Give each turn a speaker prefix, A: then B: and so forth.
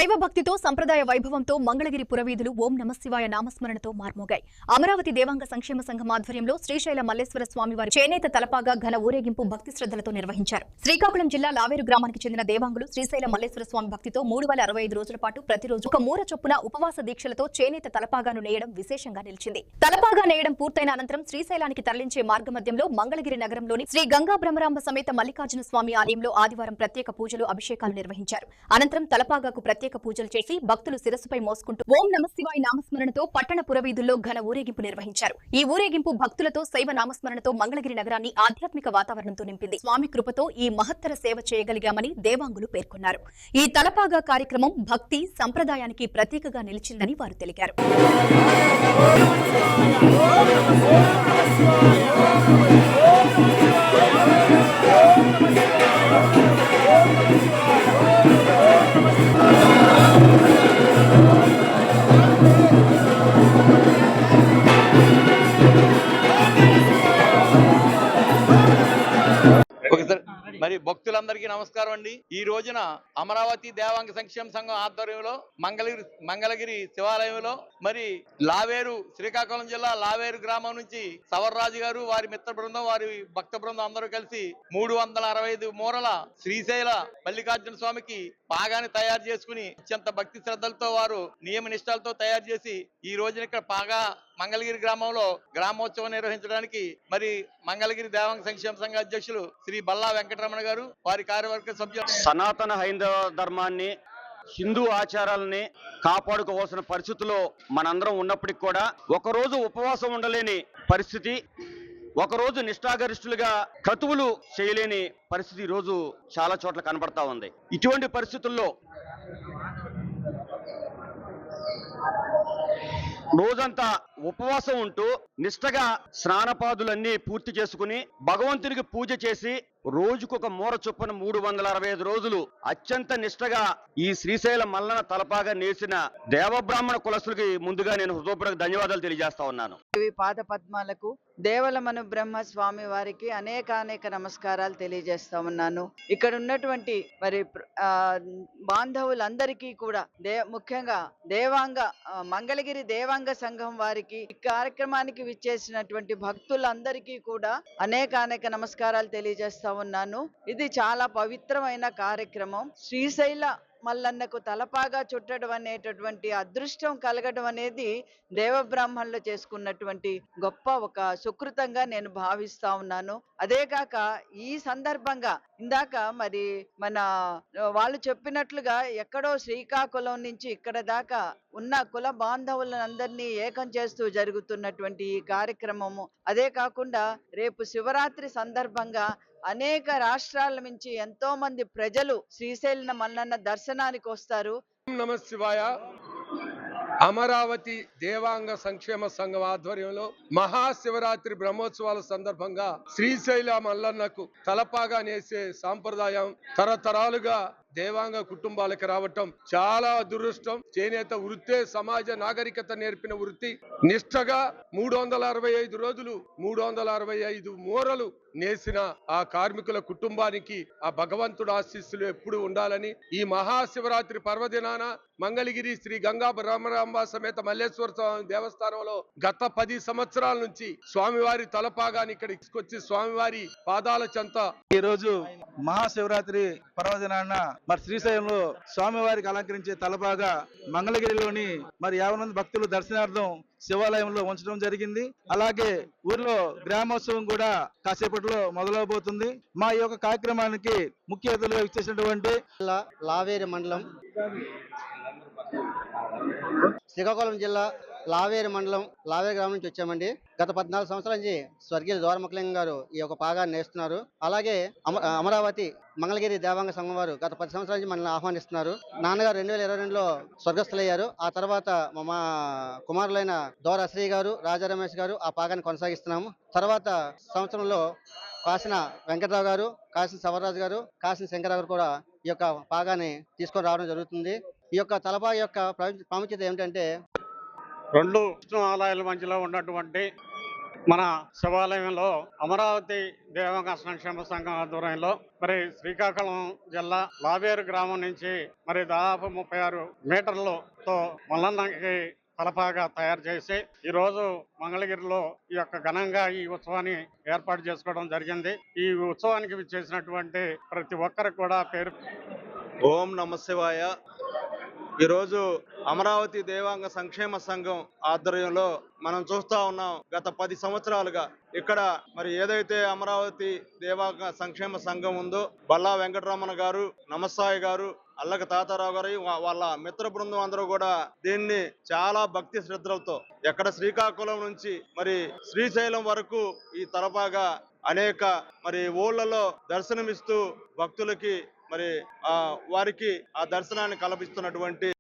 A: దైవ భక్తితో సంప్రదాయ వైభవంతో మంగళగిరి పురవీధులు ఓం నమశివాయ నామస్మరణతో మార్మోగాయి. అమరావతి దేవాంగ సంక్షేమ సంఘం ఆధ్వర్యంలో శ్రీశైల మల్లేశ్వర స్వామి వారి చేనేత తలపాగా ఘన ఊరేగింపు భక్తి శ్రద్ధలతో నిర్వహించారు. శ్రీకాకుళం జిల్లా లావేరు గ్రామానికి చెందిన దేవాంగులు శ్రీశైల మల్లేశ్వర స్వామి భక్తితో 365 రోజుల పాటు ప్రతిరోజు ఒక మూర చొప్పున ఉపవాస దీక్షలతో చేనేత తలపాగాను నేయడం విశేషంగా నిలిచింది. తలపాగా నేయడం పూర్తయిన అనంతరం శ్రీశైలానికి తరలించే మార్గమధ్యంలో మంగళగిరి నగరంలోని శ్రీ గంగా బ్రహ్మరాంబ సమేత మల్లికార్జున స్వామి ఆలయంలో ఆదివారం ప్రత్యేక పూజలు అభిషేకాలు నిర్వహించారు. అనంతరం తలపాగాకు ప్రత్యేక పూజలు చేసి భక్తులు శిరస్సుపై మోసుకుంటూ ఓం నమశివాయ నామస్మరణతో పట్టణ పురవీధుల్లో ఘన ఊరేగింపు నిర్వహించారు. ఈ ఊరేగింపు భక్తులతో శైవ నామస్మరణతో మంగళగిరి నగరాన్ని ఆధ్యాత్మిక వాతావరణంతో నింపింది. స్వామి కృపతో ఈ మహత్తర సేవ చేయగలిగామని దేవాంగులు పేర్కొన్నారు. ఈ తలపాగా కార్యక్రమం భక్తి సంప్రదాయానికి ప్రతీకగా నిలిచిందని వారు తెలిపారు.
B: మరి భక్తులందరికీ నమస్కారం అండి. ఈ రోజున అమరావతి దేవాంగ సంక్షేమ సంఘం ఆధ్వర్యంలో మంగళగిరి శివాలయంలో మరి లావేరు శ్రీకాకుళం జిల్లా లావేరు గ్రామం నుంచి సవర్రాజు గారు వారి మిత్ర బృందం వారి భక్త బృందం అందరూ కలిసి 365 మూరల శ్రీశైల మల్లికార్జున స్వామికి పాగాని తయారు చేసుకుని అత్యంత భక్తి శ్రద్ధలతో వారు నియమ నిష్ఠలతో తయారు చేసి ఈ రోజున ఇక్కడ పాగా మంగళగిరి గ్రామంలో గ్రామోత్సవం నిర్వహించడానికి మరి మంగళగిరి దేవాంగ సంక్షేమ సంఘ అధ్యక్షులు శ్రీ బల్లా వెంకటరమణ గారు వారి కార్యవర్గ సభ్యులు
C: సనాతన హైందవ ధర్మాన్ని హిందూ ఆచారాలని కాపాడుకోవాల్సిన పరిస్థితుల్లో మనందరం ఉన్నప్పటికీ కూడా ఒకరోజు ఉపవాసం ఉండలేని పరిస్థితి, ఒకరోజు నిష్ఠాగరిష్ఠులుగా క్రతువులు చేయలేని పరిస్థితి ఈ రోజు చాలా చోట్ల కనబడతా ఉంది. ఇటువంటి పరిస్థితుల్లో రోజంతా ఉపవాసం ఉంటూ నిష్ఠగా స్నానపాదులన్నీ పూర్తి చేసుకుని భగవంతునికి పూజ చేసి రోజుకొక మూర చొప్పున 365 రోజులు అత్యంత నిష్ఠగా ఈ శ్రీశైల మల్లన తలపాగా నేసిన దేవబ్రాహ్మణ కులస్తులకి ముందుగా నేను హృదయపూర్వక ధన్యవాదాలు తెలియజేస్తా ఉన్నాను.
D: పాద పద్మాలకు దేవలమను బ్రహ్మ స్వామి వారికి అనేక నమస్కారాలు తెలియజేస్తా ఉన్నాను. ఇక్కడ ఉన్నటువంటి మరి బాంధవులందరికీ కూడా ముఖ్యంగా మంగళగిరి దేవాంగ సంఘం వారికి ఈ కార్యక్రమానికి విచ్చేసినటువంటి భక్తులందరికీ కూడా అనేక నమస్కారాలు తెలియజేస్తా ఉన్నాను. ఇది చాలా పవిత్రమైన కార్యక్రమం. శ్రీశైల మల్లన్నకు తలపాగా చుట్టడం అనేటటువంటి అదృష్టం కలగడం అనేది దేవబ్రాహ్మణులు చేసుకున్నటువంటి గొప్ప ఒక సుకృతంగా నేను భావిస్తా ఉన్నాను. అదే కాక ఈ సందర్భంగా ఇందాక మరి మన వాళ్ళు చెప్పినట్లుగా ఎక్కడో శ్రీకాకుళం నుంచి ఇక్కడ దాకా ఉన్న కుల బాంధవులందరినీ ఏకం చేస్తూ జరుగుతున్నటువంటి ఈ కార్యక్రమము, అదే కాకుండా రేపు శివరాత్రి సందర్భంగా అనేక రాష్ట్రాల నుంచి ఎంతో మంది ప్రజలు శ్రీశైల మల్లన్న దర్శనానికి వస్తారు.
E: నమశివాయ. అమరావతి దేవాంగ సంక్షేమ సంఘం ఆధ్వర్యంలో మహాశివరాత్రి బ్రహ్మోత్సవాల సందర్భంగా శ్రీశైల మల్లన్నకు తలపాగా నేసే సాంప్రదాయం తరతరాలుగా దేవాంగ కుటుంబాలకు రావటం చాలా అదృష్టం. చేనేత వృత్తే సమాజ నాగరికత నేర్పిన వృత్తి. నిష్ఠగా 365 రోజులు 365 మూరలు నేసిన ఆ కార్మికుల కుటుంబానికి ఆ భగవంతుడు ఆశీస్సులు ఎప్పుడు ఉండాలని ఈ మహాశివరాత్రి పర్వదినాన మంగళగిరి శ్రీ గంగా బ్రహ్మరాంబ సమేత మల్లేశ్వర స్వామి దేవస్థానంలో గత 10 సంవత్సరాల నుంచి స్వామివారి తలపాగాని ఇక్కడ తీసుకొచ్చి స్వామివారి పాదాల చెంత
F: ఈ రోజు మహాశివరాత్రి పర్వదినాన మరి శ్రీశైలంలో స్వామివారికి అలంకరించే తలపాగా మంగళగిరిలోని మరి 50 మంది భక్తులు దర్శనార్థం శివాలయంలో ఉంచడం జరిగింది. అలాగే ఊర్లో గ్రామోత్సవం కూడా కాసేపట్లో మొదలవబోతుంది. మా ఈ యొక్క కార్యక్రమానికి ముఖ్య అతిథులుగా ఇచ్చేసినటువంటి
G: లావేరు మండలం శ్రీకాకుళం జిల్లా లావేరు మండలం లావేరు గ్రామం నుంచి వచ్చామండి. గత 14 సంవత్సరాల నుంచి స్వర్గీయ ద్వారముఖలింగం గారు ఈ యొక్క పాగాన్ని నేస్తున్నారు. అలాగే అమరావతి మంగళగిరి దేవాంగ సంఘం వారు గత 10 సంవత్సరాల నుంచి మనల్ని ఆహ్వానిస్తున్నారు. నాన్నగారు 2022లో స్వర్గస్థులయ్యారు. ఆ తర్వాత మా కుమారులైన దోర శ్రీ గారు, రాజా రమేష్ గారు ఆ పాగాన్ని కొనసాగిస్తున్నాము. తర్వాత సంవత్సరంలో కాసిన వెంకటరావు గారు, కాసిన సవర్రాజు గారు, కాసిన శంకరరావు గారు కూడా ఈ యొక్క పాగాన్ని తీసుకొని రావడం జరుగుతుంది. ఈ యొక్క తలపాగా యొక్క ప్రాముఖ్యత ఏమిటంటే
C: 2 విష్ణు ఆలయాల మధ్యలో ఉన్నటువంటి
H: మన శివాలయంలో అమరావతి దేవాంగ సంక్షేమ సంఘం ఆధ్వర్యంలో మరి శ్రీకాకుళం జిల్లా లావేరు గ్రామం నుంచి మరి దాదాపు 36 మీటర్లతో మల్లన్నకి తలపాగా తయారు చేసి ఈ రోజు మంగళగిరిలో ఈ యొక్క ఘనంగా ఈ ఉత్సవాన్ని ఏర్పాటు చేసుకోవడం జరిగింది. ఈ ఉత్సవానికి విచ్చేసినటువంటి ప్రతి ఒక్కరికి కూడా పేరు
I: ఓం నమ శివాయ. ఈరోజు అమరావతి దేవాంగ సంక్షేమ సంఘం ఆధ్వర్యంలో మనం చూస్తా ఉన్నాం. గత 10 సంవత్సరాలుగా ఇక్కడ మరి ఏదైతే అమరావతి దేవాంగ సంక్షేమ సంఘం ఉందో బల్లా వెంకటరమణ గారు, నమస్సాయి గారు, అల్లక తాతారావు గారు వాళ్ళ మిత్ర బృందం అందరూ కూడా దీన్ని చాలా భక్తి శ్రద్ధలతో ఎక్కడ శ్రీకాకుళం నుంచి మరి శ్రీశైలం వరకు ఈ తలపాగా అనేక మరి ఊళ్ళలో దర్శనమిస్తూ భక్తులకి మరి వారికి ఆ దర్శనాన్ని కల్పిస్తున్నటువంటి